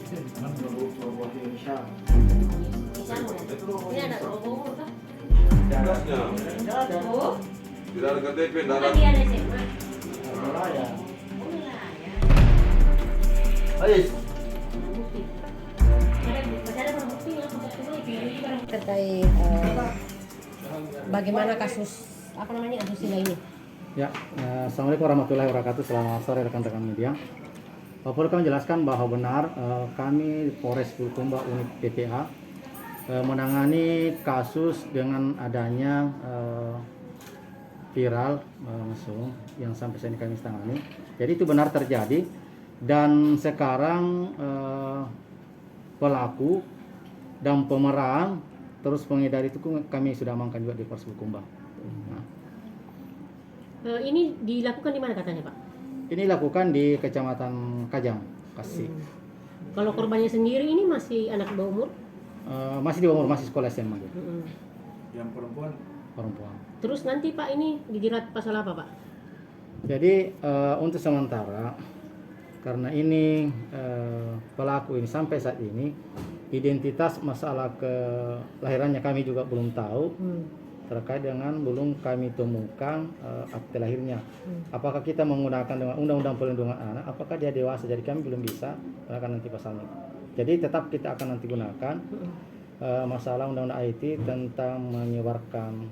Ini ada umur kan? Tugasnya. Oh, Tidak ada KTP, tidak bukan ada. dia ada SMA. Salah ya. Oh, ya. Ayo. Bukti. Masih ada barang bukti yang aku cuma itu Terkait bagaimana kasus apa namanya asusila ini? Ya, Assalamualaikum warahmatullahi wabarakatuh. Selamat sore rekan-rekan media. Perlu kami jelaskan bahwa benar kami Polres Bulukumba unit PPA menangani kasus dengan adanya viral mesum yang sampai saat ini kami tangani. Jadi itu benar terjadi dan sekarang pelaku dan pemeran terus pengedar itu kami sudah amankan juga di Polres Bulukumba. Nah, Ini dilakukan di mana katanya Pak? ini dilakukan di Kecamatan Kajang, Kasih. Kalau korbannya sendiri ini masih anak bawah umur? Masih di umur masih sekolah SMA gitu. Yang perempuan Perempuan. Terus nanti Pak ini dijerat pasal apa Pak? Jadi untuk sementara karena ini pelaku ini sampai saat ini identitas masalah kelahirannya kami juga belum tahu terkait dengan belum kami temukan akte lahirnya. Apakah kita menggunakan dengan undang-undang perlindungan anak? Apakah dia dewasa? Jadi kami belum bisa gunakan nanti pasalnya. Jadi tetap kita akan nanti gunakan masalah undang-undang IT tentang menyebarkan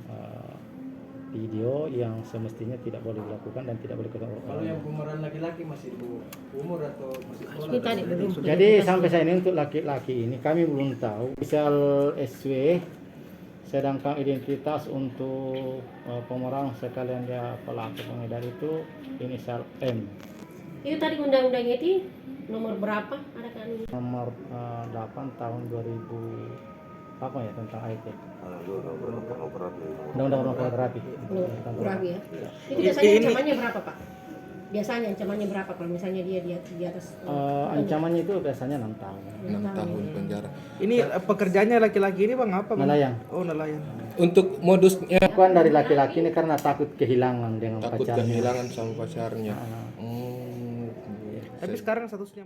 video yang semestinya tidak boleh dilakukan dan tidak boleh ketahuan. kalau yang pemeran laki-laki masih di bawah umur atau masih sekolah? Ini tadi belum. Jadi sampai saat ini untuk laki-laki ini kami belum tahu. Inisial SW, sedangkan identitas untuk pemeran sekalian dia pelaku pengedar itu inisial M. Itu tadi undang-undangnya itu nomor berapa? Ada kan ini? Nomor 8 tahun 2000 apa ya tentang IT. Undang-undang pornografi. Berapa ya? Itu biasanya ancamannya berapa Pak? Biasanya ancamannya berapa kalau misalnya dia di atas? Ancamannya itu biasanya 6 tahun. 6 tahun penjara. Ini pekerjaannya laki-laki ini bang apa? Bang? Nelayan. Oh nelayan. Untuk modusnya Bukan dari laki-laki ini karena takut kehilangan dengan takut pacarnya. kehilangan sama pacarnya. Ah. Tapi sekarang statusnya